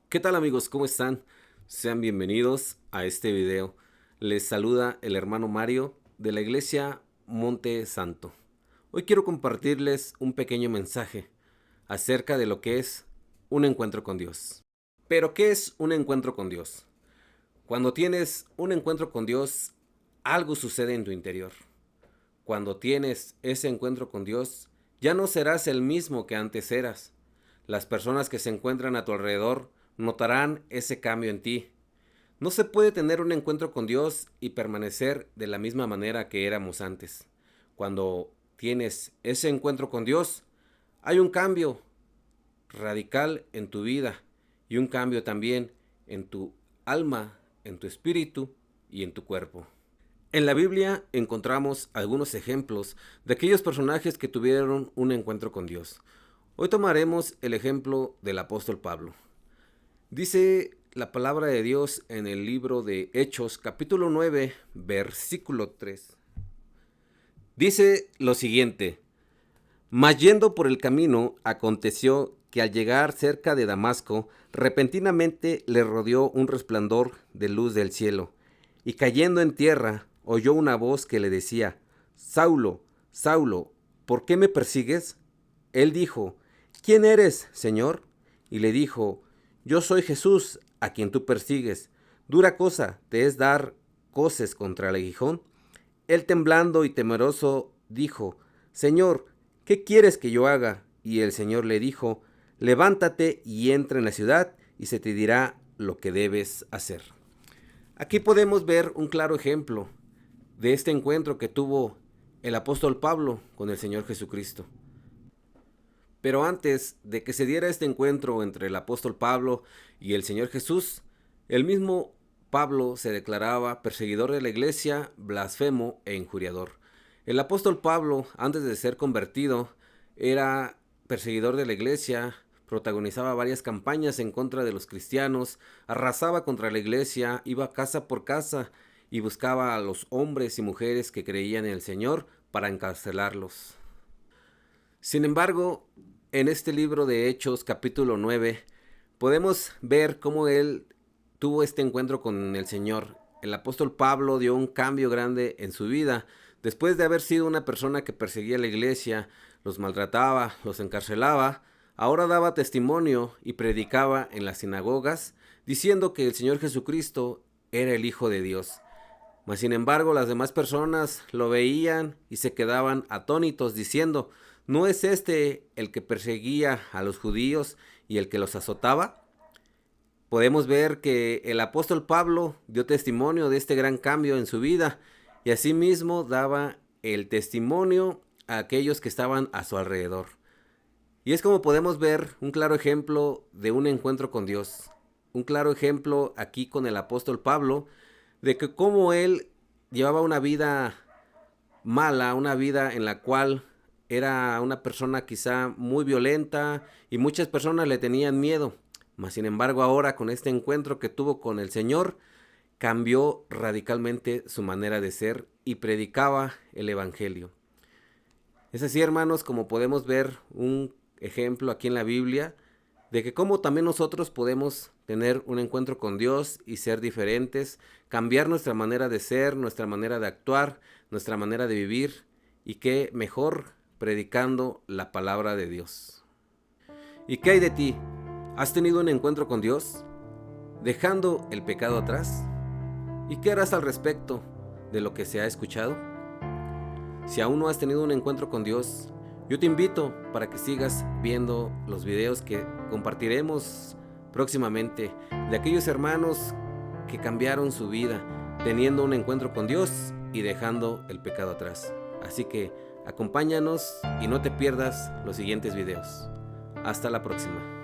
¿Qué tal amigos? ¿Cómo están? Sean bienvenidos a este video. Les saluda el hermano Mario de la iglesia Monte Santo. Hoy quiero compartirles un pequeño mensaje acerca de lo que es un encuentro con Dios. ¿Pero qué es un encuentro con Dios? Cuando tienes un encuentro con Dios, algo sucede en tu interior. Cuando tienes ese encuentro con Dios, ya no serás el mismo que antes eras. Las personas que se encuentran a tu alrededor notarán ese cambio en ti. No se puede tener un encuentro con Dios y permanecer de la misma manera que éramos antes. Cuando tienes ese encuentro con Dios, hay un cambio radical en tu vida y un cambio también en tu alma, en tu espíritu y en tu cuerpo. En la Biblia encontramos algunos ejemplos de aquellos personajes que tuvieron un encuentro con Dios. Hoy tomaremos el ejemplo del apóstol Pablo. Dice la palabra de Dios en el libro de Hechos, capítulo 9, versículo 3. Dice lo siguiente: Mas yendo por el camino, aconteció que al llegar cerca de Damasco, repentinamente le rodeó un resplandor de luz del cielo, y cayendo en tierra, oyó una voz que le decía: Saulo, Saulo, ¿por qué me persigues? Él dijo: ¿Quién eres, Señor? Y le dijo: Yo soy Jesús, a quien tú persigues. ¿Dura cosa te es dar coces contra el aguijón? Él, temblando y temeroso, dijo: Señor, ¿qué quieres que yo haga? Y el Señor le dijo: Levántate y entra en la ciudad, y se te dirá lo que debes hacer. Aquí podemos ver un claro ejemplo de este encuentro que tuvo el apóstol Pablo con el Señor Jesucristo. Pero antes de que se diera este encuentro entre el apóstol Pablo y el Señor Jesús, el mismo Pablo se declaraba perseguidor de la iglesia, blasfemo e injuriador. El apóstol Pablo, antes de ser convertido, era perseguidor de la iglesia, protagonizaba varias campañas en contra de los cristianos, arrasaba contra la iglesia, iba casa por casa y buscaba a los hombres y mujeres que creían en el Señor para encarcelarlos. Sin embargo, en este libro de Hechos, capítulo 9, podemos ver cómo él tuvo este encuentro con el Señor. El apóstol Pablo dio un cambio grande en su vida. Después de haber sido una persona que perseguía a la iglesia, los maltrataba, los encarcelaba, ahora daba testimonio y predicaba en las sinagogas, diciendo que el Señor Jesucristo era el Hijo de Dios. Mas sin embargo, las demás personas lo veían y se quedaban atónitos, diciendo: ¿no es este el que perseguía a los judíos y el que los azotaba? Podemos ver que el apóstol Pablo dio testimonio de este gran cambio en su vida y asimismo daba el testimonio a aquellos que estaban a su alrededor. Y es como podemos ver un claro ejemplo de un encuentro con Dios. Un claro ejemplo aquí con el apóstol Pablo de que cómo él llevaba una vida mala, una vida en la cual era una persona quizá muy violenta y muchas personas le tenían miedo. Mas sin embargo, ahora con este encuentro que tuvo con el Señor, cambió radicalmente su manera de ser y predicaba el Evangelio. Es así, hermanos, como podemos ver un ejemplo aquí en la Biblia de que cómo también nosotros podemos tener un encuentro con Dios y ser diferentes, cambiar nuestra manera de ser, nuestra manera de actuar, nuestra manera de vivir, y qué mejor predicando la palabra de Dios. ¿Y qué hay de ti? ¿Has tenido un encuentro con Dios? ¿Dejando el pecado atrás? ¿Y qué harás al respecto de lo que se ha escuchado? Si aún no has tenido un encuentro con Dios, yo te invito para que sigas viendo los videos que compartiremos próximamente de aquellos hermanos que cambiaron su vida teniendo un encuentro con Dios y dejando el pecado atrás. Así que acompáñanos y no te pierdas los siguientes videos. Hasta la próxima.